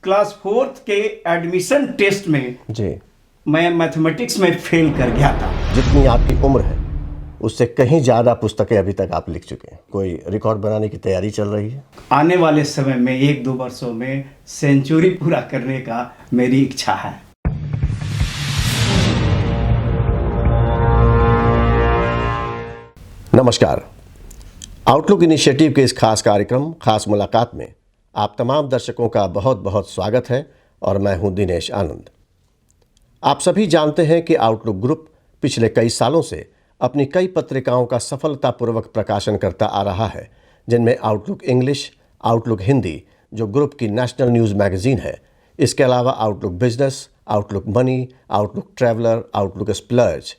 Class 4th के admission test में जी मैं मैथमेटिक्स में फेल कर गया था। जितनी आपकी उम्र है उससे कहीं ज़्यादा पुस्तकें अभी तक आप लिख चुके हैं। कोई रिकॉर्ड बनाने की तैयारी चल रही है? आने वाले समय में 1-2 वर्षों में सेंचुरी पूरा करने का मेरी इच्छा है। नमस्कार। आउटलुक इनिशिएटिव के इस खास कार्यक्रम खास मुलाकात में आप तमाम दर्शकों का बहुत बहुत स्वागत है और मैं हूं दिनेश आनंद। आप सभी जानते हैं कि आउटलुक ग्रुप पिछले कई सालों से अपनी कई पत्रिकाओं का सफलतापूर्वक प्रकाशन करता आ रहा है, जिनमें आउटलुक इंग्लिश, आउटलुक हिंदी जो ग्रुप की नेशनल न्यूज़ मैगजीन है, इसके अलावा outlook business, outlook money, outlook traveller, outlook splurge.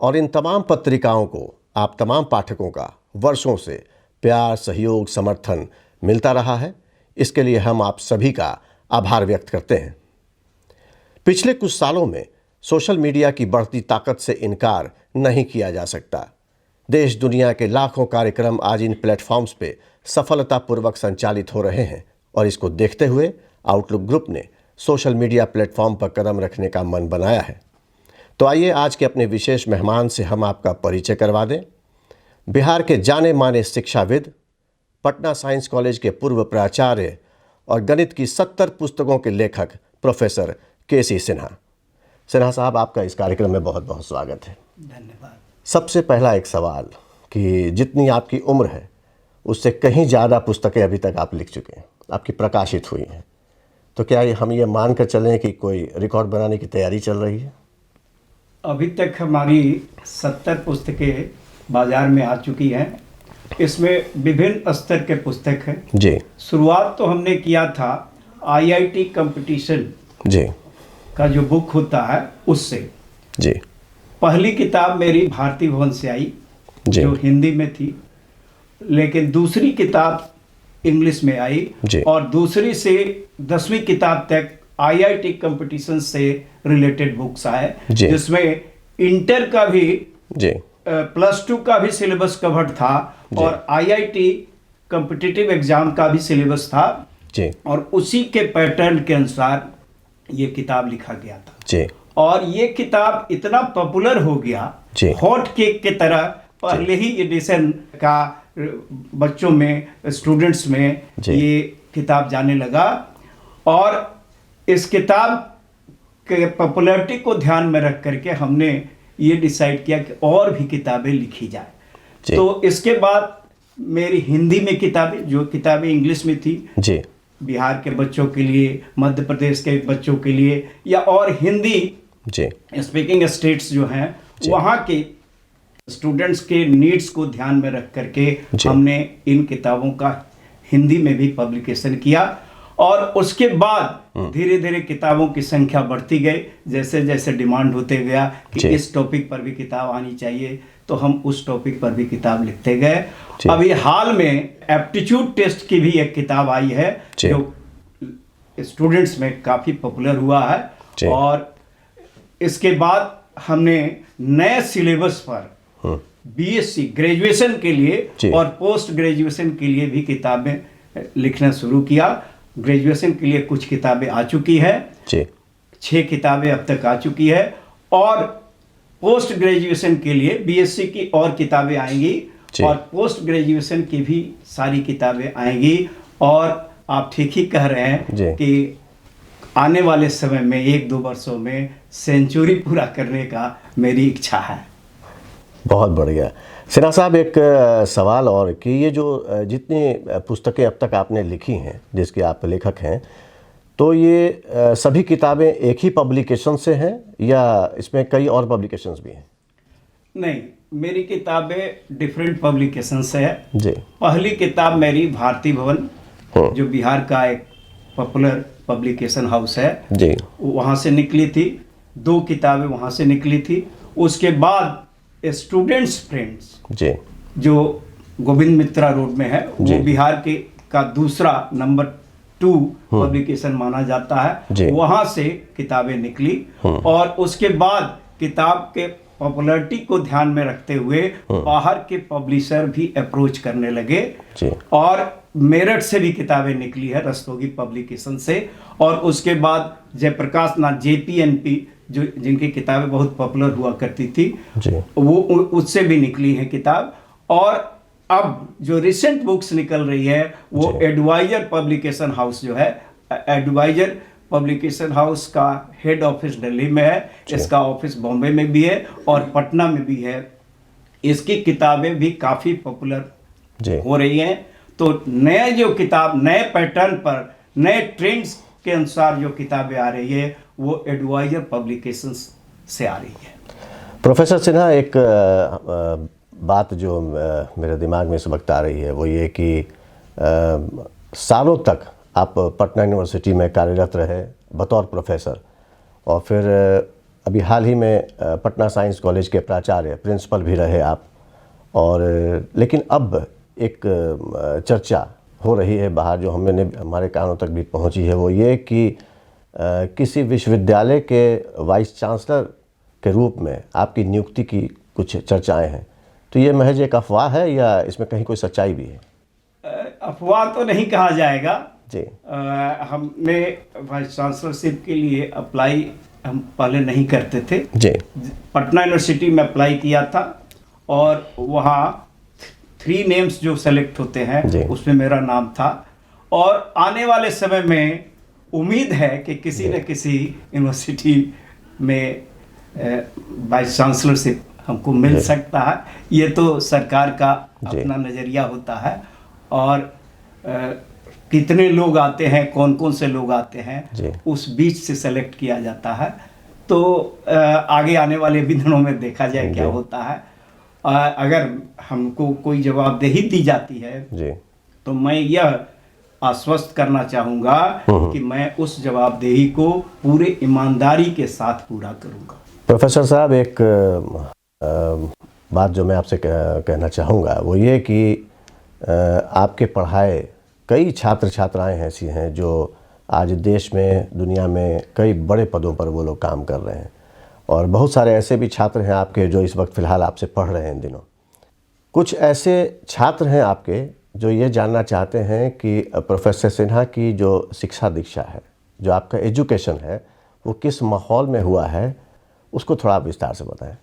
और इन तमाम पत्रिकाओं को आप तमाम पाठकों का वर्षों से प्यार, सहयोग, समर्थन मिलता रहा है। इसके लिए हम आप सभी का आभार व्यक्त करते हैं। पिछले कुछ सालों में सोशल मीडिया की बढ़ती ताकत से इनकार नहीं किया जा सकता। देश दुनिया के लाखों कार्यक्रम आज इन प्लेटफॉर्म्स पे सफलतापूर्वक संचालित हो रहे हैं और इसको देखते हुए आउटलुक ग्रुप ने सोशल मीडिया प्लेटफॉर्म पर कदम रखने का मन बनाया है। तो आइए आज के अपने विशेष मेहमान से हम आपका परिचय करवा दें। बिहार के जाने माने शिक्षाविद, पटना साइंस कॉलेज के पूर्व प्राचार्य और गणित की 70 पुस्तकों के लेखक प्रोफेसर केसी सिन्हा। सिन्हा साहब, आपका इस कार्यक्रम में बहुत बहुत स्वागत है। धन्यवाद। सबसे पहला एक सवाल कि जितनी आपकी उम्र है उससे कहीं ज़्यादा पुस्तकें अभी तक आप लिख चुके हैं, आपकी प्रकाशित हुई हैं, तो क्या हम ये मान कर चलें कि कोई रिकॉर्ड बनाने की तैयारी चल रही है? अभी तक हमारी 70 पुस्तकें बाजार में आ चुकी हैं। इसमें विभिन्न स्तर के पुस्तक हैं जी। शुरुआत तो हमने किया था IIT कंपटीशन जी का जो बुक होता है उससे। जी। पहली किताब मेरी भारती भवन से आई जी। जो हिंदी में थी, लेकिन दूसरी किताब इंग्लिश में आई जी। और दूसरी से 10वीं किताब तक IIT कंपटीशन से रिलेटेड बुक्स आए, जिसमें इंटर का भी जी +2 का भी सिलेबस कवर्ड था और IIT कॉम्पिटिटिव एग्जाम का भी सिलेबस था जी। और उसी के पैटर्न के अनुसार ये किताब लिखा गया था जी। और ये किताब इतना पॉपुलर हो गया, हॉट केक के तरह पहले ही एडिशन का बच्चों में, स्टूडेंट्स में ये किताब जाने लगा। और इस किताब के पॉपुलैरिटी को ध्यान में रख करके हमने ये डिसाइड किया कि और भी किताबें लिखी जाए। तो इसके बाद मेरी हिंदी में किताबें, जो किताबें इंग्लिश में थी जी, बिहार के बच्चों के लिए, मध्य प्रदेश के बच्चों के लिए, या और हिंदी स्पीकिंग स्टेट्स जो हैं वहाँ के स्टूडेंट्स के नीड्स को ध्यान में रख करके हमने इन किताबों का हिंदी में भी पब्लिकेशन किया। और उसके बाद धीरे धीरे किताबों की संख्या बढ़ती गई, जैसे जैसे डिमांड होते गया कि इस टॉपिक पर भी किताब आनी चाहिए, तो हम उस टॉपिक पर भी किताब लिखते गए। अभी हाल में एप्टीट्यूड टेस्ट की भी एक किताब आई है जो स्टूडेंट्स में काफ़ी पॉपुलर हुआ है। और इसके बाद हमने नए सिलेबस पर BSc ग्रेजुएशन के लिए और पोस्ट ग्रेजुएशन के लिए भी किताबें लिखना शुरू किया। ग्रेजुएशन के लिए कुछ किताबें आ चुकी है, 6 किताबें अब तक आ चुकी है, और पोस्ट ग्रेजुएशन के लिए BSc की और किताबें आएंगी और पोस्ट ग्रेजुएशन की भी सारी किताबें आएंगी। और आप ठीक ही कह रहे हैं कि आने वाले समय में 1-2 वर्षों में सेंचुरी पूरा करने का मेरी इच्छा है। बहुत बढ़िया। सिन्हा साहब, एक सवाल और कि ये जो जितनी पुस्तकें अब तक आपने लिखी हैं, जिसके आप लेखक हैं, तो ये सभी किताबें एक ही पब्लिकेशन से हैं या इसमें कई और पब्लिकेशंस भी हैं? नहीं, मेरी किताबें डिफरेंट पब्लिकेशन से है जी। पहली किताब मेरी भारती भवन, जो बिहार का एक पॉपुलर पब्लिकेशन हाउस है जी, वहाँ से निकली थी। 2 किताबें वहाँ से निकली थी। उसके बाद स्टूडेंट्स फ्रेंड्स जी, जो गोविंद मित्रा रोड में है, वो बिहार के का दूसरा नंबर 2 पब्लिकेशन माना जाता है, वहाँ से किताबें निकली। और उसके बाद किताब के पॉपुलैरिटी को ध्यान में रखते हुए बाहर के पब्लिशर भी अप्रोच करने लगे और मेरठ से भी किताबें निकली है, रस्तोगी पब्लिकेशन से। और उसके बाद जयप्रकाश नाथ JPNP जो जिनकी किताबें बहुत पॉपुलर हुआ करती थी जी, वो उससे भी निकली है किताब। और अब जो रिसेंट बुक्स निकल रही है वो एडवाइजर पब्लिकेशन हाउस जो है, एडवाइजर पब्लिकेशन हाउस का हेड ऑफिस दिल्ली में है, इसका ऑफिस बॉम्बे में भी है और पटना में भी है। इसकी किताबें भी काफ़ी पॉपुलर हो रही हैं। तो नए जो किताब नए पैटर्न पर नए ट्रेंड्स के अनुसार जो किताबें आ रही है वो एडवाइजर पब्लिकेशंस से आ रही है। प्रोफेसर सिन्हा, एक बात जो मेरे दिमाग में इस वक्त आ रही है वो ये कि सालों तक आप पटना यूनिवर्सिटी में कार्यरत रहे बतौर प्रोफेसर, और फिर अभी हाल ही में पटना साइंस कॉलेज के प्राचार्य प्रिंसिपल भी रहे आप। और लेकिन अब एक चर्चा हो रही है बाहर जो हमारे कानों तक भी पहुंची है, वो ये कि किसी विश्वविद्यालय के वाइस चांसलर के रूप में आपकी नियुक्ति की कुछ चर्चाएं हैं। तो ये महज एक अफवाह है या इसमें कहीं कोई सच्चाई भी है? अफवाह तो नहीं कहा जाएगा जी। हमने वाइस चांसलरशिप के लिए अप्लाई हम पहले नहीं करते थे जी। पटना यूनिवर्सिटी में अप्लाई किया था और वहाँ 3 नेम्स जो सेलेक्ट होते हैं उसमें मेरा नाम था। और आने वाले समय में उम्मीद है कि किसी न किसी यूनिवर्सिटी में वाइस चांसलरशिप हमको मिल सकता है। ये तो सरकार का अपना नज़रिया होता है और कितने लोग आते हैं, कौन कौन से लोग आते हैं, उस बीच से सेलेक्ट किया जाता है। तो आगे आने वाले भी दिनों में देखा जाए क्या होता है। अगर हमको कोई जवाबदेही दी जाती है तो मैं यह आश्वस्त करना चाहूँगा कि मैं उस जवाबदेही को पूरे ईमानदारी के साथ पूरा करूँगा। प्रोफेसर साहब, एक बात जो मैं आपसे कहना चाहूँगा वो ये कि आपके पढ़ाए कई छात्र छात्राएं ऐसी हैं जो आज देश में दुनिया में कई बड़े पदों पर वो लोग काम कर रहे हैं, और बहुत सारे ऐसे भी छात्र हैं आपके जो इस वक्त फ़िलहाल आपसे पढ़ रहे हैं इन दिनों। कुछ ऐसे छात्र हैं आपके जो ये जानना चाहते हैं कि प्रोफेसर सिन्हा की जो शिक्षा दीक्षा है, जो आपका एजुकेशन है, वो किस माहौल में हुआ है, उसको थोड़ा विस्तार से बताएं।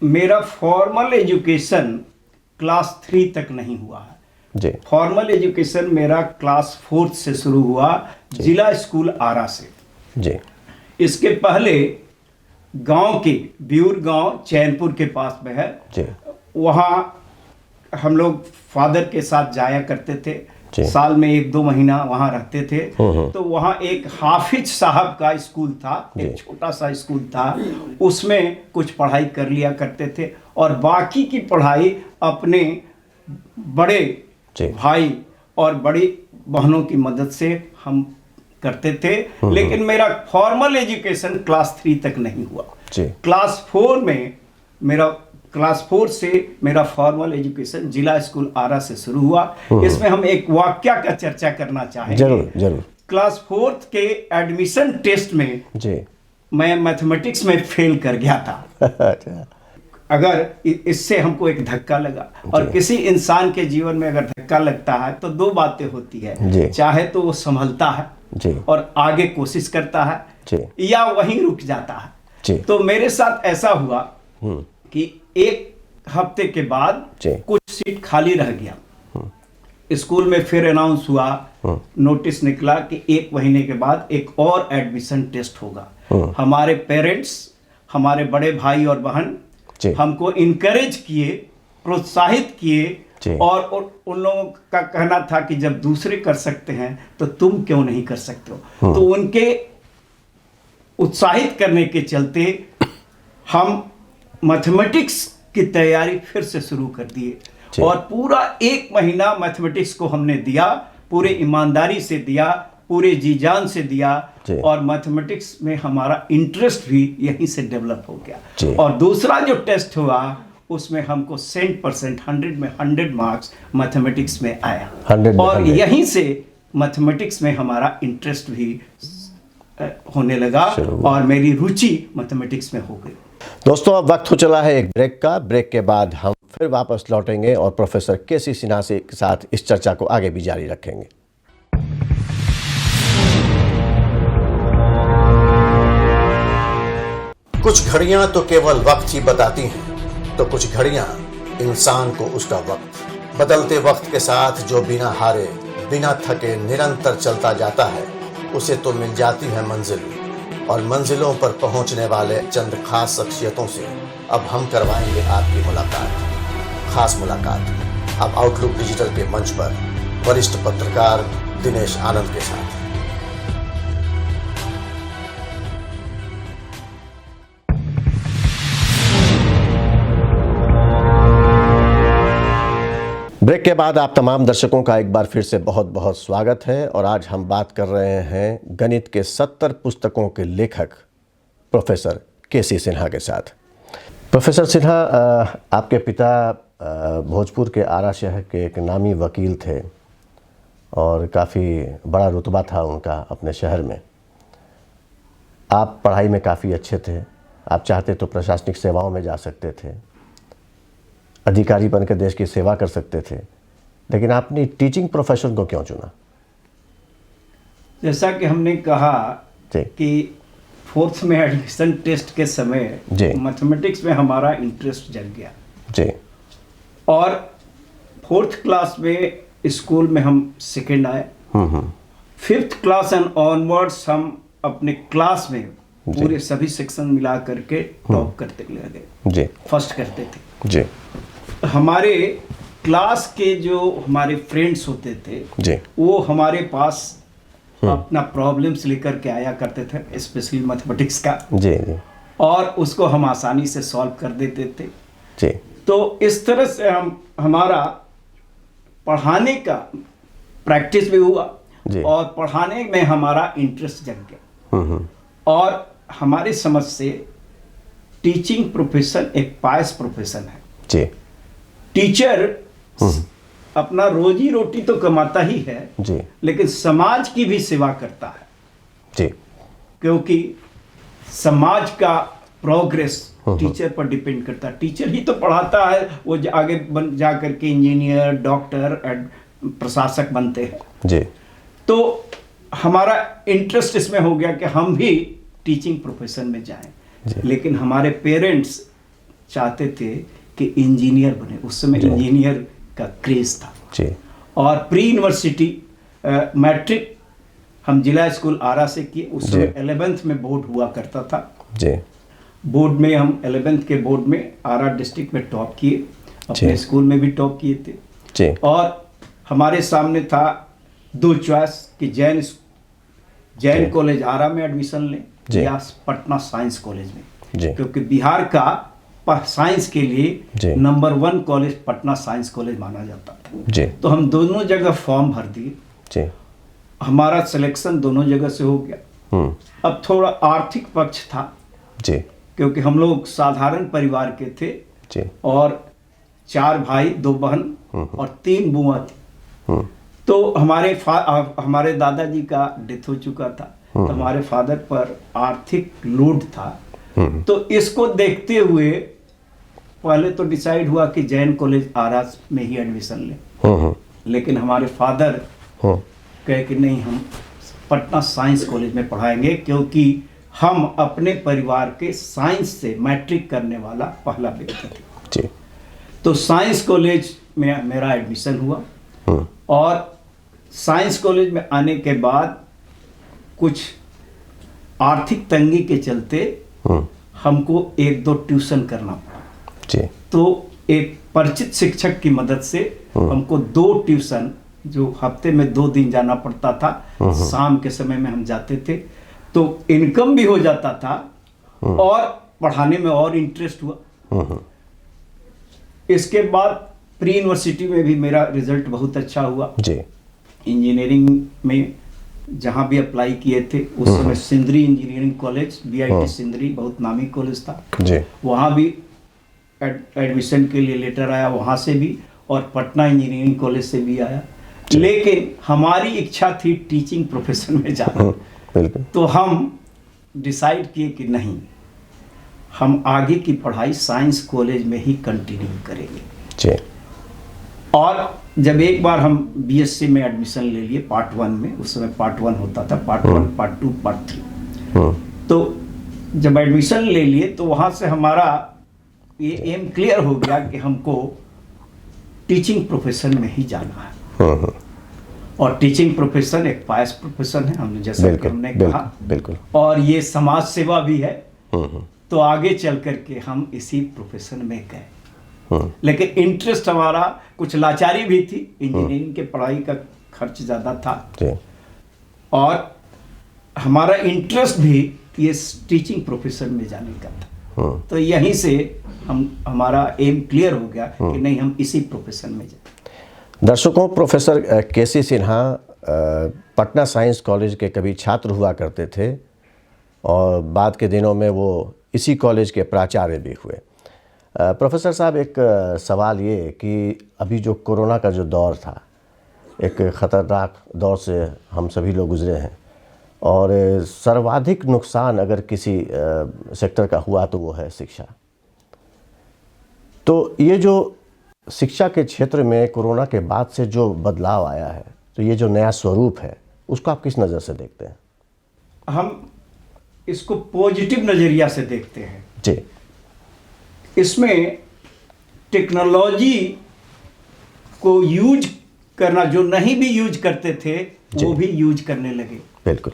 मेरा फॉर्मल एजुकेशन क्लास 3 तक नहीं हुआ है जी। फॉर्मल एजुकेशन मेरा क्लास 4 से शुरू हुआ जिला स्कूल आरा से जी। इसके पहले गांव के ब्यूर गांव चैनपुर के पास में है जी। वहाँ हम लोग फादर के साथ जाया करते थे, साल में 1-2 महीना वहाँ रहते थे। तो वहाँ एक हाफिज साहब का स्कूल था, एक छोटा सा स्कूल था, उसमें कुछ पढ़ाई कर लिया करते थे और बाकी की पढ़ाई अपने बड़े भाई और बड़ी बहनों की मदद से हम करते थे। लेकिन मेरा फॉर्मल एजुकेशन क्लास 3 तक नहीं हुआ। क्लास 4 से मेरा फॉर्मल एजुकेशन जिला स्कूल आरा से शुरू हुआ। इसमें हम एक वाकया का चर्चा करना चाहेंगे। जरूर जरूर। क्लास 4 के एडमिशन टेस्ट में मैं मैथमेटिक्स में फेल कर गया था। अगर इससे हमको एक धक्का लगा, और किसी इंसान के जीवन में अगर धक्का लगता है तो 2 बातें होती है, चाहे तो वो संभलता है और आगे कोशिश करता है या वहीं रुक जाता है। तो मेरे साथ ऐसा हुआ कि 1 हफ्ते के बाद कुछ सीट खाली रह गया। स्कूल में फिर अनाउंस हुआ, नोटिस निकला कि 1 महीने के बाद एक और एडमिशन टेस्ट होगा। हमारे पेरेंट्स, हमारे बड़े भाई और बहन हमको इनकरेज किए, प्रोत्साहित किए, और उन लोगों का कहना था कि जब दूसरे कर सकते हैं तो तुम क्यों नहीं कर सकते हो। तो उनके उत्साहित करने के चलते हम मैथमेटिक्स की तैयारी फिर से शुरू कर दिए और पूरा 1 महीना मैथमेटिक्स को हमने दिया, पूरे ईमानदारी से दिया, पूरे जी जान से दिया, और मैथमेटिक्स में हमारा इंटरेस्ट भी यहीं से डेवलप हो गया। और दूसरा जो टेस्ट हुआ उसमें हमको 100% 100 में 100 मार्क्स मैथमेटिक्स में आया, और यहीं से मैथमेटिक्स में हमारा इंटरेस्ट भी होने लगा और मेरी रुचि मैथमेटिक्स में हो गई। दोस्तों, अब वक्त हो चला है एक ब्रेक का। ब्रेक के बाद हम फिर वापस लौटेंगे और प्रोफेसर के.सी. सिन्हा के साथ इस चर्चा को आगे भी जारी रखेंगे। कुछ घड़ियां तो केवल वक्त ही बताती हैं, तो कुछ घड़ियां इंसान को उसका वक्त। बदलते वक्त के साथ जो बिना हारे बिना थके निरंतर चलता जाता है, उसे तो मिल जाती है मंजिल, और मंजिलों पर पहुंचने वाले चंद खास शख्सियतों से अब हम करवाएंगे आपकी मुलाकात। खास मुलाकात अब आउटलुक डिजिटल के मंच पर वरिष्ठ पत्रकार दिनेश आनंद के साथ। ब्रेक के बाद आप तमाम दर्शकों का एक बार फिर से बहुत बहुत स्वागत है और आज हम बात कर रहे हैं गणित के 70 पुस्तकों के लेखक प्रोफेसर के.सी. सिन्हा के साथ। प्रोफेसर सिन्हा, आपके पिता भोजपुर के आरा शहर के एक नामी वकील थे और काफ़ी बड़ा रुतबा था उनका अपने शहर में। आप पढ़ाई में काफ़ी अच्छे थे, आप चाहते तो प्रशासनिक सेवाओं में जा सकते थे, अधिकारी बनकर देश की सेवा कर सकते थे, लेकिन आपने टीचिंग प्रोफेशन को क्यों चुना? जैसा कि हमने कहा कि फोर्थ में एडमिशन टेस्ट के समय मैथमेटिक्स में हमारा इंटरेस्ट जग गया जी, और फोर्थ क्लास में स्कूल में हम सेकेंड आए। फिफ्थ क्लास एंड ऑनवर्ड्स हम अपने क्लास में पूरे सभी सेक्शन मिला करके टॉप करते लगे, फर्स्ट करते थे जी। हमारे क्लास के जो हमारे फ्रेंड्स होते थे जी, वो हमारे पास अपना प्रॉब्लम्स लेकर के आया करते थे, स्पेशली मैथमेटिक्स का जी जी, और उसको हम आसानी से सॉल्व कर देते थे जी। तो इस तरह से हमारा पढ़ाने का प्रैक्टिस भी हुआ और पढ़ाने में हमारा इंटरेस्ट जग गया और हमारी समझ से टीचिंग प्रोफेशन एक पायस प्रोफेशन है जी। टीचर अपना रोजी रोटी तो कमाता ही है जी, लेकिन समाज की भी सेवा करता है जी, क्योंकि समाज का प्रोग्रेस टीचर पर डिपेंड करता है। टीचर ही तो पढ़ाता है, वो आगे जा करके इंजीनियर, डॉक्टर, प्रशासक बनते हैं जी। तो हमारा इंटरेस्ट इसमें हो गया कि हम भी टीचिंग प्रोफेशन में जाएं, लेकिन हमारे पेरेंट्स चाहते थे कि इंजीनियर बने। उस समय इंजीनियर का क्रेज था जी। और प्री यूनिवर्सिटी मैट्रिक हम जिला स्कूल आरा से किए। उस समय 11th में बोर्ड हुआ करता था जी। बोर्ड में हम 11th के बोर्ड में आरा डिस्ट्रिक्ट में टॉप किए, अपने स्कूल में भी टॉप किए थे जी। और हमारे सामने था दो चॉइस कि जैन कॉलेज आरा में एडमिशन लें या पटना साइंस कॉलेज में, क्योंकि बिहार का साइंस के लिए number 1 college Patna science college माना जाता था। तो हम दोनों जगह फॉर्म भर दिए, हमारा सिलेक्शन दोनों जगह से हो गया। अब थोड़ा आर्थिक पक्ष था क्योंकि हम लोग साधारण परिवार के थे और 4 भाई 2 बहन और 3 बुआ थी। तो हमारे दादाजी का डेथ हो चुका था, तो हमारे फादर पर आर्थिक लोड था। तो इसको देखते हुए पहले तो डिसाइड हुआ कि जैन कॉलेज आरा में ही एडमिशन लें, लेकिन हमारे फादर कहे कि नहीं, हम पटना साइंस कॉलेज में पढ़ाएंगे क्योंकि हम अपने परिवार के साइंस से मैट्रिक करने वाला पहला व्यक्ति थे। तो साइंस कॉलेज में मेरा एडमिशन हुआ और साइंस कॉलेज में आने के बाद कुछ आर्थिक तंगी के चलते हमको 1-2 ट्यूशन करना पड़ा। तो एक परिचित शिक्षक की मदद से हमको 2 ट्यूशन, जो हफ्ते में 2 दिन जाना पड़ता था, शाम के समय में हम जाते थे, तो इनकम भी हो जाता था और पढ़ाने में और इंटरेस्ट हुआ। इसके बाद प्री यूनिवर्सिटी में भी मेरा रिजल्ट बहुत अच्छा हुआ इंजीनियरिंग में। जहाँ भी अप्लाई किए थे उस समय Sindri engineering college, BIT Sindri बहुत नामी कॉलेज था, वहाँ भी एडमिशन के लिए लेटर आया, वहाँ से भी, और पटना इंजीनियरिंग कॉलेज से भी आया। लेकिन हमारी इच्छा थी टीचिंग प्रोफेशन में जाना, तो हम डिसाइड किए कि नहीं, हम आगे की पढ़ाई साइंस कॉलेज में ही कंटिन्यू करेंगे। और जब एक बार हम बीएससी में एडमिशन ले लिए पार्ट 1 में, उस समय पार्ट 1 होता था, पार्ट 1, पार्ट 2, पार्ट 3। तो जब एडमिशन ले लिए तो वहाँ से हमारा ये एम क्लियर हो गया कि हमको टीचिंग प्रोफेशन में ही जाना है। और टीचिंग प्रोफेशन एक पायस प्रोफेशन है, हमने जैसा कि हमने कहा, बिल्कुल, और ये समाज सेवा भी है। तो आगे चल करके हम इसी प्रोफेशन में गए। लेकिन इंटरेस्ट हमारा, कुछ लाचारी भी थी, इंजीनियरिंग के पढ़ाई का खर्च ज़्यादा था और हमारा इंटरेस्ट भी ये टीचिंग प्रोफेशन में जाने का था। तो यहीं से हमारा एम क्लियर हो गया कि नहीं, हम इसी प्रोफेशन में जाए। दर्शकों, प्रोफेसर केसी सिन्हा पटना साइंस कॉलेज के कभी छात्र हुआ करते थे और बाद के दिनों में वो इसी कॉलेज के प्राचार्य भी हुए। प्रोफेसर साहब, एक सवाल ये कि अभी जो कोरोना का जो दौर था, एक ख़तरनाक दौर से हम सभी लोग गुजरे हैं और सर्वाधिक नुकसान अगर किसी सेक्टर का हुआ तो वो है शिक्षा। तो ये जो शिक्षा के क्षेत्र में कोरोना के बाद से जो बदलाव आया है, तो ये जो नया स्वरूप है, उसको आप किस नज़र से देखते हैं? हम इसको पॉजिटिव नज़रिया से देखते हैं जी। इसमें टेक्नोलॉजी को यूज करना, जो नहीं भी यूज करते थे वो भी यूज करने लगे। बिल्कुल।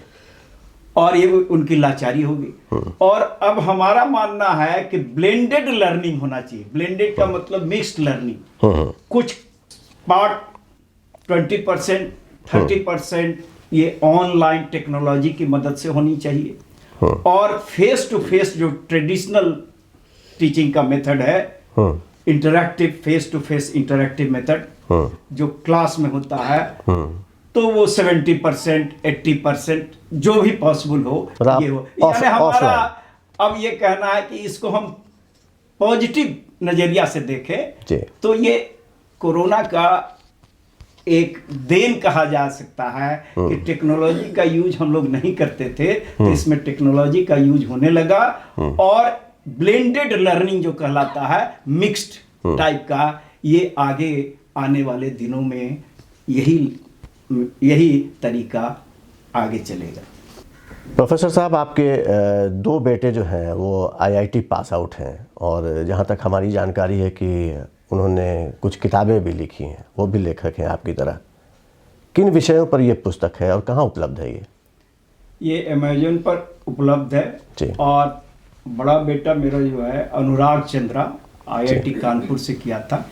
और ये उनकी लाचारी होगी। और अब हमारा मानना है कि ब्लेंडेड लर्निंग होना चाहिए। ब्लेंडेड का मतलब मिक्स्ड लर्निंग। कुछ पार्ट 20%, 30% ये ऑनलाइन टेक्नोलॉजी की मदद से होनी चाहिए और फेस टू फेस जो ट्रेडिशनल टीचिंग का मेथड है, interactive, face to face interactive method जो क्लास में होता है, तो वो 70%, 80% जो भी पॉसिबल हो ये हो। यानी हमारा अब ये कहना है कि इसको हम पॉजिटिव नजरिया से देखें तो ये कोरोना का एक देन कहा जा सकता है कि टेक्नोलॉजी का यूज हम लोग नहीं करते थे, तो इसमें टेक्नोलॉजी का यूज होने लगा और ब्लेंडेड लर्निंग जो कहलाता है, मिक्स्ड टाइप का, ये आगे आने वाले दिनों में यही तरीका आगे चलेगा। प्रोफेसर साहब, आपके 2 बेटे जो हैं वो आईआईटी पास आउट हैं और जहाँ तक हमारी जानकारी है कि उन्होंने कुछ किताबें भी लिखी हैं, वो भी लेखक हैं आपकी तरह। किन विषयों पर ये पुस्तक है और कहाँ उपलब्ध है? ये अमेज़न पर उपलब्ध है जी। और बड़ा बेटा मेरा जो है अनुराग चंद्रा, आईआईटी कानपुर से किया था,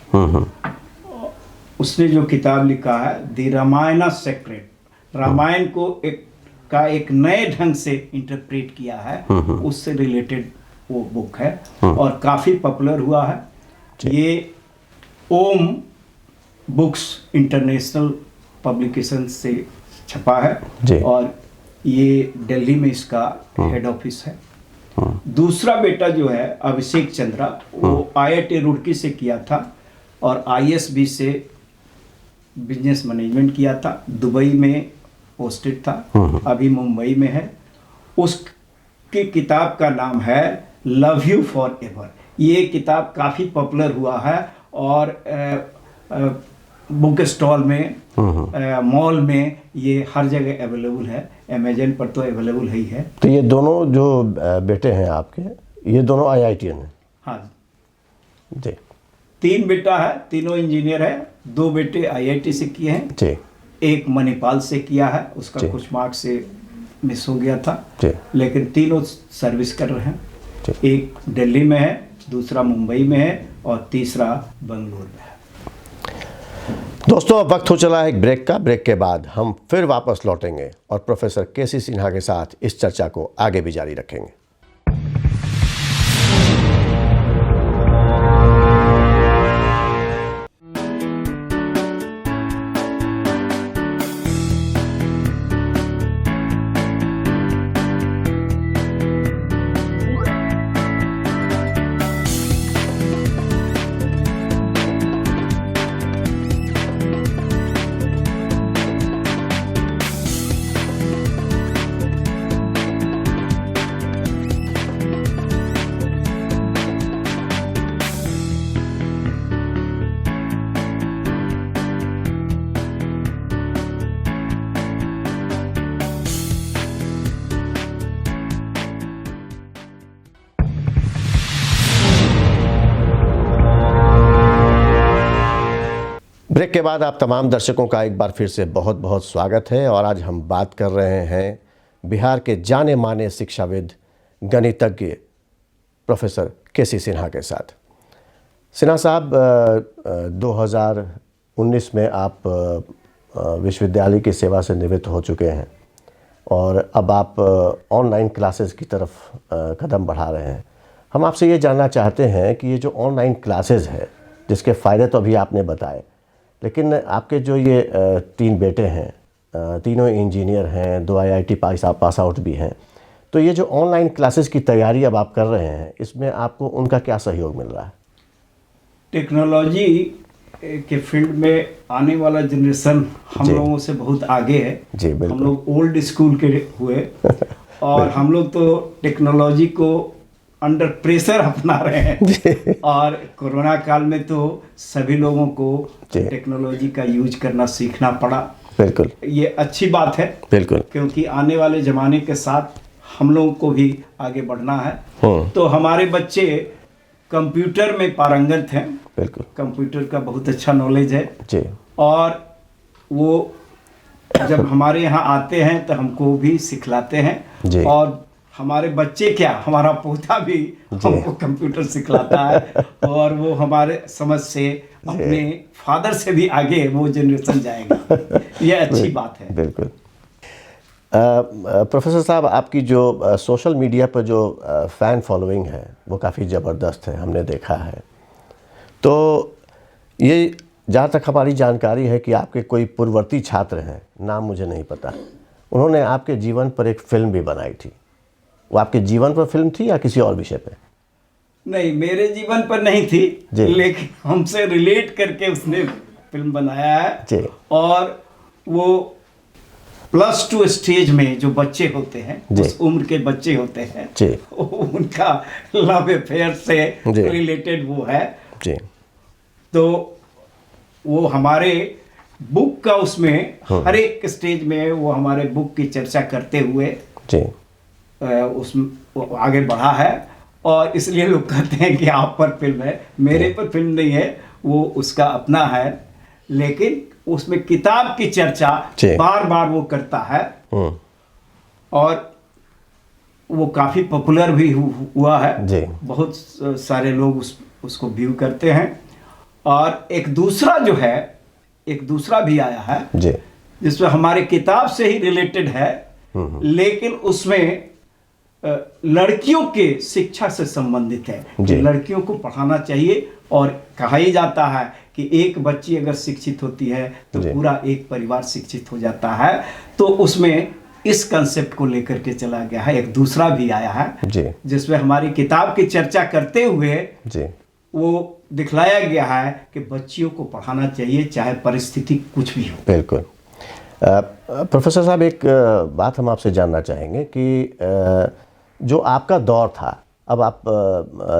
उसने जो किताब लिखा है द रामायण सेक्रेट, रामायण को एक नए ढंग से इंटरप्रेट किया है, उससे रिलेटेड वो बुक है और काफ़ी पॉपुलर हुआ है। ये ओम बुक्स इंटरनेशनल पब्लिकेशन से छपा है और ये दिल्ली में इसका हेड ऑफिस है। दूसरा बेटा जो है अभिषेक चंद्रा, वो आईआईटी रुड़की से किया था और आईएसबी से बिजनेस मैनेजमेंट किया था, दुबई में पोस्टेड था, अभी मुंबई में है। उसकी किताब का नाम है लव यू फॉर एवर। ये किताब काफ़ी पॉपुलर हुआ है और बुक स्टॉल में, मॉल में ये हर जगह अवेलेबल है, अमेज़न पर तो अवेलेबल ही है। तो ये दोनों जो बेटे हैं आपके, ये दोनों आईआईटीएन हैं? हाँ जी। 3 बेटा है, तीनों इंजीनियर है। 2 बेटे आईआईटी से किए हैं जी। एक मणिपाल से किया है, उसका कुछ मार्क्स से मिस हो गया था जी। लेकिन तीनों सर्विस कर रहे हैं। एक दिल्ली में है, दूसरा मुंबई में है और तीसरा बंगलुरु में है। दोस्तों, अब वक्त हो चला है एक ब्रेक का। ब्रेक के बाद हम फिर वापस लौटेंगे और प्रोफेसर केसी सिन्हा के साथ इस चर्चा को आगे भी जारी रखेंगे। ब्रेक के बाद आप तमाम दर्शकों का एक बार फिर से बहुत बहुत स्वागत है और आज हम बात कर रहे हैं बिहार के जाने माने शिक्षाविद गणितज्ञ प्रोफेसर के.सी. सिन्हा के साथ। सिन्हा साहब, 2019 में आप विश्वविद्यालय की सेवा से निवृत्त हो चुके हैं और अब आप ऑनलाइन क्लासेस की तरफ कदम बढ़ा रहे हैं। हम आपसे ये जानना चाहते हैं कि ये जो ऑनलाइन क्लासेस है, जिसके फ़ायदे तो अभी आपने बताए, लेकिन आपके जो ये 3 बेटे हैं, तीनों इंजीनियर हैं, 2 IIT पास आउट भी हैं, तो ये जो ऑनलाइन क्लासेस की तैयारी अब आप कर रहे हैं, इसमें आपको उनका क्या सहयोग मिल रहा है? टेक्नोलॉजी के फील्ड में आने वाला जनरेशन हम लोगों से बहुत आगे है। जी, बिल्कुल। हम लोग ओल्ड स्कूल के हुए और हम लोग तो टेक्नोलॉजी को अंडर प्रेशर अपना रहे हैं और कोरोना काल में तो सभी लोगों को टेक्नोलॉजी का यूज करना सीखना पड़ा। बिल्कुल, ये अच्छी बात है। बिल्कुल, क्योंकि आने वाले ज़माने के साथ हम लोगों को भी आगे बढ़ना है। तो हमारे बच्चे कंप्यूटर में पारंगत हैं। बिल्कुल, कंप्यूटर का बहुत अच्छा नॉलेज है जी। और वो जब हमारे यहाँ आते हैं तो हमको भी सिखलाते हैं जी। और हमारे बच्चे क्या, हमारा पोता भी हमको कंप्यूटर सिखलाता है और वो हमारे समझ से अपने फादर से भी आगे वो जनरेशन जाएगा। ये अच्छी बात है। बिल्कुल। प्रोफेसर साहब, आपकी जो सोशल मीडिया पर जो फ़ैन फॉलोइंग है वो काफ़ी ज़बरदस्त है, हमने देखा है। तो ये जहाँ तक हमारी जानकारी है कि आपके कोई पूर्ववर्ती छात्र हैं, नाम मुझे नहीं पता, उन्होंने आपके जीवन पर एक फ़िल्म भी बनाई थी। वो आपके जीवन पर फिल्म थी या किसी और विषय पे? नहीं, मेरे जीवन पर नहीं थी, लेकिन हमसे रिलेट करके उसने फिल्म बनाया है जी। और वो +2 स्टेज में जो बच्चे होते हैं, उस उम्र के बच्चे होते हैं जी, उनका लव अफेयर से रिलेटेड वो है जी। तो वो हमारे बुक का उसमें हर एक स्टेज में वो हमारे बुक की चर्चा करते हुए जी उसमें आगे बढ़ा है और इसलिए लोग कहते हैं कि आप पर फिल्म है। मेरे पर फिल्म नहीं है, वो उसका अपना है, लेकिन उसमें किताब की चर्चा बार बार वो करता है और वो काफ़ी पॉपुलर भी हुआ है जी। बहुत सारे लोग उसको व्यू करते हैं। और एक दूसरा भी आया है जी, जिसमें हमारे किताब से ही रिलेटेड है, लेकिन उसमें लड़कियों के शिक्षा से संबंधित है कि लड़कियों को पढ़ाना चाहिए और कहा ही जाता है कि एक बच्ची अगर शिक्षित होती है तो पूरा एक परिवार शिक्षित हो जाता है। तो उसमें इस कंसेप्ट को लेकर के चला गया है। एक दूसरा भी आया है जिसमें हमारी किताब की चर्चा करते हुए वो दिखलाया गया है कि बच्चियों को पढ़ाना चाहिए चाहे परिस्थिति कुछ भी हो। बिल्कुल। प्रोफेसर साहब, एक बात हम आपसे जानना चाहेंगे कि जो आपका दौर था, अब आप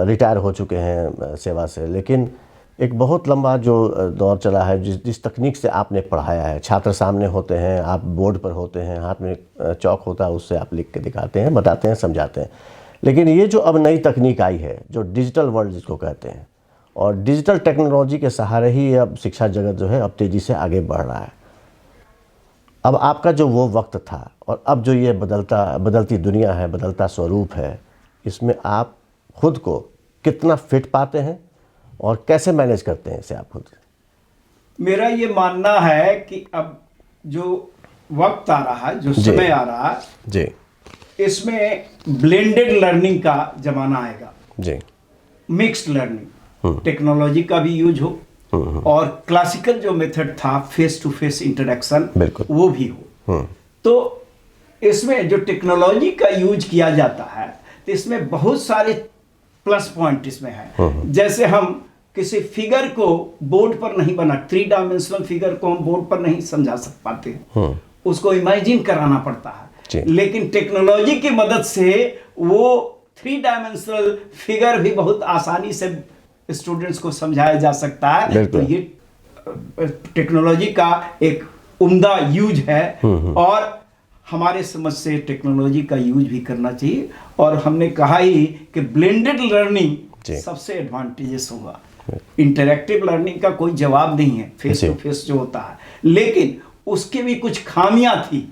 रिटायर हो चुके हैं सेवा से, लेकिन एक बहुत लंबा जो दौर चला है, जिस तकनीक से आपने पढ़ाया है, छात्र सामने होते हैं, आप बोर्ड पर होते हैं, हाथ में चौक होता है, उससे आप लिख के दिखाते हैं, बताते हैं, समझाते हैं। लेकिन ये जो अब नई तकनीक आई है, जो डिजिटल वर्ल्ड जिसको कहते हैं, और डिजिटल टेक्नोलॉजी के सहारे ही अब शिक्षा जगत जो है अब तेज़ी से आगे बढ़ रहा है। अब आपका जो वो वक्त था और अब जो ये बदलती दुनिया है, बदलता स्वरूप है, इसमें आप खुद को कितना फिट पाते हैं और कैसे मैनेज करते हैं इसे आप खुद? मेरा ये मानना है कि अब जो वक्त आ रहा है, जो समय आ रहा है जी, इसमें ब्लेंडेड लर्निंग का जमाना आएगा जी। मिक्स्ड लर्निंग, टेक्नोलॉजी का भी यूज हो और क्लासिकल जो मेथड था फेस टू फेस इंटरेक्शन वो भी हो। तो इसमें जो टेक्नोलॉजी का यूज किया जाता है तो इसमें बहुत सारे प्लस पॉइंट इसमें है। जैसे हम किसी फिगर को बोर्ड पर नहीं बना, 3 डायमेंशनल फिगर को हम बोर्ड पर नहीं समझा पाते, उसको इमेजिन कराना पड़ता है। लेकिन टेक्नोलॉजी की मदद से वो 3 डायमेंशनल फिगर भी बहुत आसानी से स्टूडेंट्स को समझाया जा सकता है। तो ये टेक्नोलॉजी का एक उम्दा यूज है और हमारे समझ से टेक्नोलॉजी का यूज भी करना चाहिए। और हमने कहा ही कि ब्लेंडेड लर्निंग सबसे एडवांटेजेस होगा। इंटरैक्टिव लर्निंग का कोई जवाब नहीं है फेस टू फेस जो होता है, लेकिन उसके भी कुछ खामियां थी।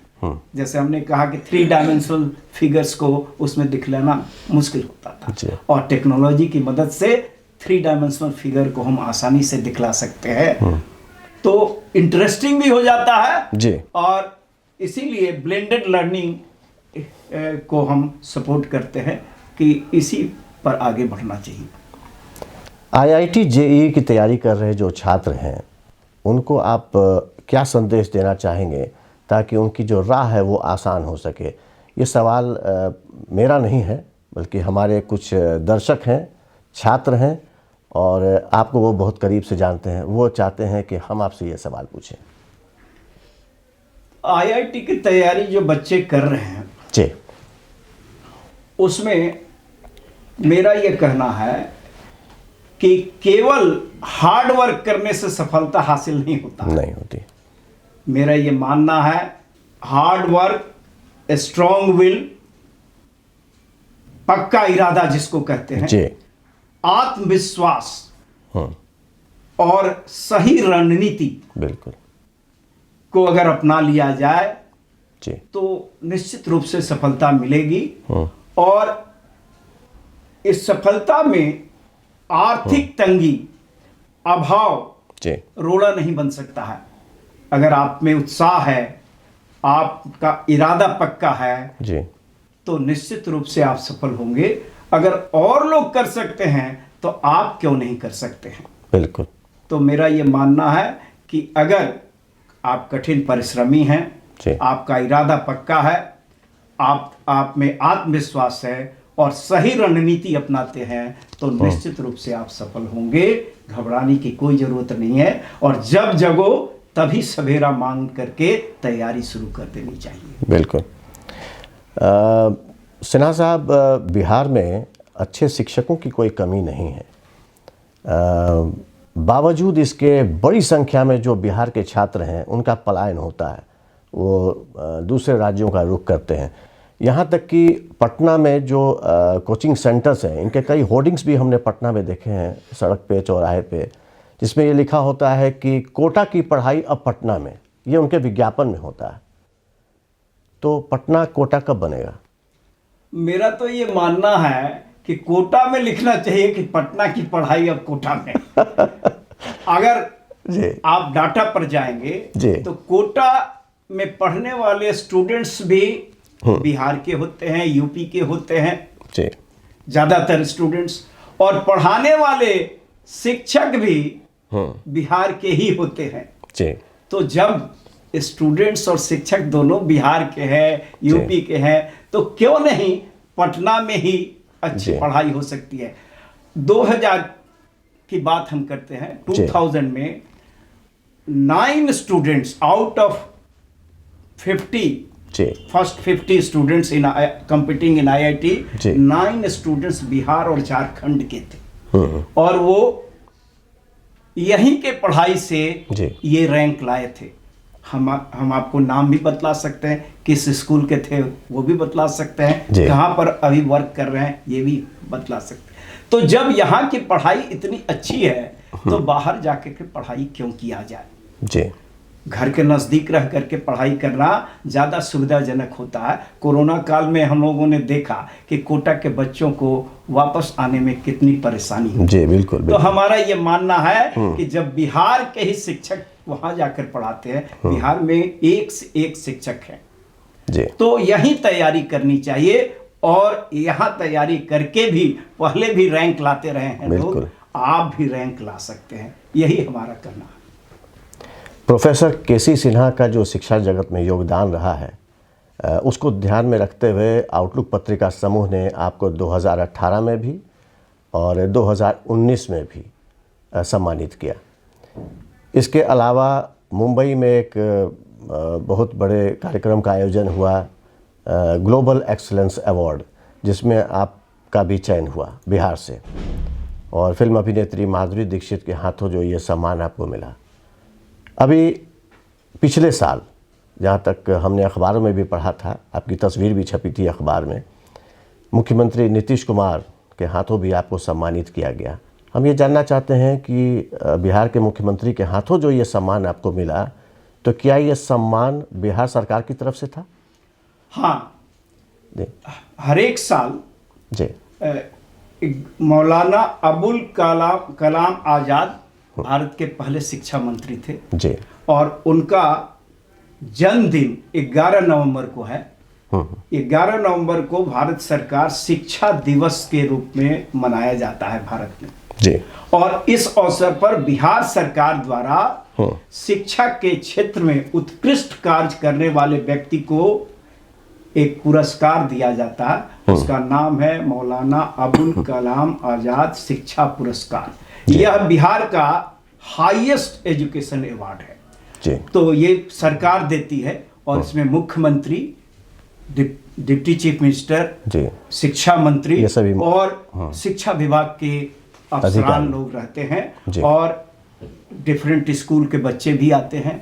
जैसे हमने कहा कि 3 डायमेंशनल फिगर्स को उसमें दिखलाना मुश्किल होता था, और टेक्नोलॉजी की मदद से 3 डायमेंशनल फिगर को हम आसानी से दिखला सकते हैं, तो इंटरेस्टिंग भी हो जाता है जी। और इसीलिए ब्लेंडेड लर्निंग को हम सपोर्ट करते हैं कि इसी पर आगे बढ़ना चाहिए। IIT JEE की तैयारी कर रहे जो छात्र हैं उनको आप क्या संदेश देना चाहेंगे ताकि उनकी जो राह है वो आसान हो सके? ये सवाल मेरा नहीं है, बल्कि हमारे कुछ दर्शक हैं, छात्र हैं, और आपको वो बहुत करीब से जानते हैं, वो चाहते हैं कि हम आपसे ये सवाल पूछें। IIT की तैयारी जो बच्चे कर रहे हैं जी, उसमें मेरा ये कहना है कि केवल हार्ड वर्क करने से सफलता हासिल नहीं होती। मेरा ये मानना है हार्ड वर्क, स्ट्रॉन्ग विल, पक्का इरादा जिसको कहते हैं जी, आत्मविश्वास और सही रणनीति बिल्कुल को अगर अपना लिया जाए जी, तो निश्चित रूप से सफलता मिलेगी। और इस सफलता में आर्थिक तंगी, अभाव जी, रोड़ा नहीं बन सकता है। अगर आप में उत्साह है, आपका इरादा पक्का है जी, तो निश्चित रूप से आप सफल होंगे। अगर और लोग कर सकते हैं तो आप क्यों नहीं कर सकते हैं? बिल्कुल। तो मेरा ये मानना है कि अगर आप कठिन परिश्रमी हैं, आपका इरादा पक्का है, आप में आत्मविश्वास है और सही रणनीति अपनाते हैं, तो निश्चित रूप से आप सफल होंगे। घबराने की कोई जरूरत नहीं है, और जब जगो तभी सवेरा मांग करके तैयारी शुरू कर देनी चाहिए। बिल्कुल। सिन्हा साहब, बिहार में अच्छे शिक्षकों की कोई कमी नहीं है, बावजूद इसके बड़ी संख्या में जो बिहार के छात्र हैं उनका पलायन होता है, वो दूसरे राज्यों का रुख करते हैं। यहाँ तक कि पटना में जो कोचिंग सेंटर्स हैं, इनके कई होर्डिंग्स भी हमने पटना में देखे हैं, सड़क पे, चौराहे पे, जिसमें ये लिखा होता है कि कोटा की पढ़ाई अब पटना में, ये उनके विज्ञापन में होता है। तो पटना कोटा कब बनेगा? मेरा तो ये मानना है कि कोटा में लिखना चाहिए कि पटना की पढ़ाई अब कोटा में। अगर जी, आप डाटा पर जाएंगे तो कोटा में पढ़ने वाले स्टूडेंट्स भी बिहार के होते हैं, यूपी के होते हैं जी, ज्यादातर स्टूडेंट्स, और पढ़ाने वाले शिक्षक भी बिहार के ही होते हैं जी। तो जब स्टूडेंट्स और शिक्षक दोनों बिहार के हैं, यूपी के हैं, तो क्यों नहीं पटना में ही अच्छी पढ़ाई हो सकती है। 2000 की बात हम करते हैं, 2000 में 9 students out of 50, first 50 students in competing in IIT, 9 students Bihar और झारखंड के थे, और वो यहीं के पढ़ाई से ये रैंक लाए थे। हम आपको नाम भी बतला सकते हैं, किस स्कूल के थे वो भी बतला सकते हैं, कहाँ पर अभी वर्क कर रहे हैं ये भी बतला सकते हैं। तो जब यहाँ की पढ़ाई इतनी अच्छी है तो बाहर जाके के पढ़ाई क्यों किया जाए जी। घर के नज़दीक रह करके पढ़ाई करना ज़्यादा सुविधाजनक होता है। कोरोना काल में हम लोगों ने देखा कि कोटा के बच्चों को वापस आने में कितनी परेशानी हुई। जी बिल्कुल। तो हमारा ये मानना है कि जब बिहार के ही शिक्षक वहाँ जाकर पढ़ाते हैं, बिहार में एक से एक शिक्षक हैं जी, तो यही तैयारी करनी चाहिए, और यहाँ तैयारी करके भी पहले भी रैंक लाते रहे हैं लोग, आप भी रैंक ला सकते हैं, यही हमारा कहना है। प्रोफेसर केसी सिन्हा का जो शिक्षा जगत में योगदान रहा है उसको ध्यान में रखते हुए आउटलुक पत्रिका समूह ने आपको 2018 में भी और 2019 में भी सम्मानित किया। इसके अलावा मुंबई में एक बहुत बड़े कार्यक्रम का आयोजन हुआ, ग्लोबल एक्सीलेंस अवार्ड, जिसमें आपका भी चयन हुआ बिहार से, और फिल्म अभिनेत्री माधुरी दीक्षित के हाथों जो ये सम्मान आपको मिला। अभी पिछले साल, जहाँ तक हमने अखबारों में भी पढ़ा था, आपकी तस्वीर भी छपी थी अखबार में, मुख्यमंत्री नीतीश कुमार के हाथों भी आपको सम्मानित किया गया हम ये जानना चाहते हैं कि बिहार के मुख्यमंत्री के हाथों जो ये सम्मान आपको मिला, तो क्या ये सम्मान बिहार सरकार की तरफ से था? हाँ, जी। हर एक साल जी। मौलाना अबुल कलाम आज़ाद भारत के पहले शिक्षा मंत्री थे जी। और उनका जन्मदिन 11 नवंबर को है। 11 नवंबर को भारत सरकार शिक्षा दिवस के रूप में मनाया जाता है भारत में जी। और इस अवसर पर बिहार सरकार द्वारा शिक्षा के क्षेत्र में उत्कृष्ट कार्य करने वाले व्यक्ति को एक पुरस्कार दिया जाता है। उसका नाम है मौलाना अबुल कलाम आजाद शिक्षा पुरस्कार। यह बिहार का हाईएस्ट एजुकेशन अवार्ड है जी। तो ये सरकार देती है और इसमें मुख्यमंत्री, डिप्टी चीफ मिनिस्टर जी, शिक्षा मंत्री सभी और शिक्षा विभाग के अफसरान लोग रहते हैं और डिफरेंट स्कूल के बच्चे भी आते हैं,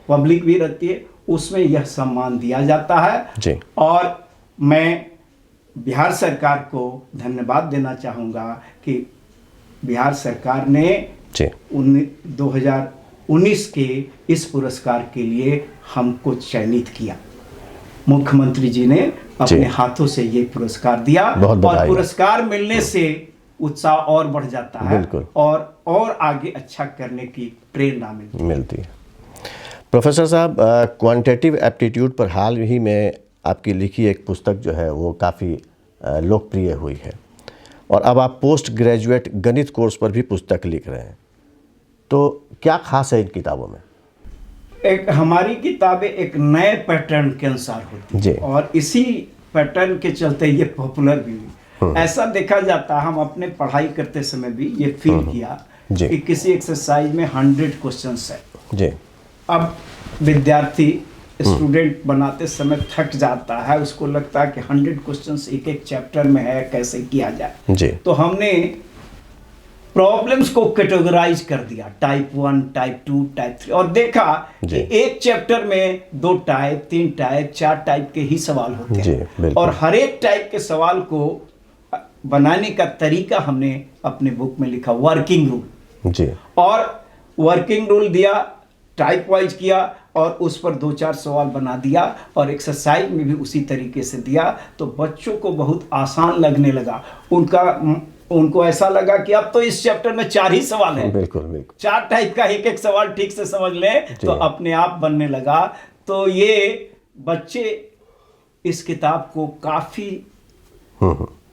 पब्लिक भी रहती है। उसमें यह सम्मान दिया जाता है जी। और मैं बिहार सरकार को धन्यवाद देना चाहूँगा कि बिहार सरकार ने 2019 के इस पुरस्कार के लिए हमको चयनित किया। मुख्यमंत्री जी ने अपने हाथों से ये पुरस्कार दिया और पुरस्कार मिलने से उत्साह और बढ़ जाता है और आगे अच्छा करने की प्रेरणा मिलती है। प्रोफेसर साहब, क्वांटिटेटिव एप्टीट्यूड पर हाल ही में आपकी लिखी एक पुस्तक जो है वो काफ़ी लोकप्रिय हुई है और अब आप पोस्ट ग्रेजुएट गणित कोर्स पर भी पुस्तक लिख रहे हैं, तो क्या खास है इन किताबों में? एक हमारी किताबें एक नए पैटर्न के अनुसार होती है और इसी पैटर्न के चलते ये पॉपुलर भी हुई। ऐसा देखा जाता है, हम अपने पढ़ाई करते समय भी ये फील किया कि किसी एक्सरसाइज में 100 क्वेश्चंस है जी। अब विद्यार्थी स्टूडेंट बनाते समय थक जाता है, उसको लगता है कि 100 क्वेश्चंस एक चैप्टर में है, कैसे किया जाए जी। तो हमने प्रॉब्लम्स को कैटेगराइज कर दिया, टाइप 1, टाइप 2, टाइप 3 और देखा कि एक चैप्टर में 2 टाइप, 3 टाइप, 4 टाइप के ही सवाल होते हैं और हर एक टाइप के सवाल को बनाने का तरीका हमने अपने बुक में लिखा, वर्किंग रूल जी। और वर्किंग रूल दिया, टाइप वाइज किया और उस पर 2-4 सवाल बना दिया और एक्सरसाइज में भी उसी तरीके से दिया तो बच्चों को बहुत आसान लगने लगा। उनको ऐसा लगा कि अब तो इस चैप्टर में 4 ही सवाल हैं, बिल्कुल 4 टाइप का एक सवाल ठीक से समझ लें तो अपने आप बनने लगा। तो ये बच्चे इस किताब को काफी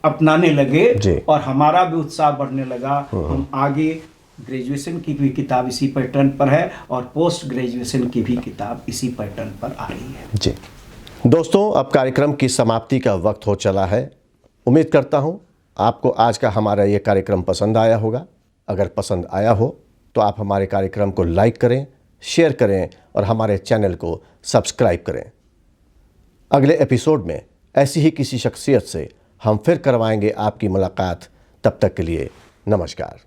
अपनाने लगे और हमारा भी उत्साह बढ़ने लगा। हम आगे ग्रेजुएशन की भी किताब इसी पैटर्न पर है और पोस्ट ग्रेजुएशन की भी किताब इसी पैटर्न पर आ रही है जी। दोस्तों, अब कार्यक्रम की समाप्ति का वक्त हो चला है। उम्मीद करता हूं आपको आज का हमारा ये कार्यक्रम पसंद आया होगा। अगर पसंद आया हो तो आप हमारे कार्यक्रम को लाइक करें, शेयर करें और हमारे चैनल को सब्सक्राइब करें। अगले एपिसोड में ऐसी ही किसी शख्सियत से हम फिर करवाएंगे आपकी मुलाकात। तब तक के लिए नमस्कार।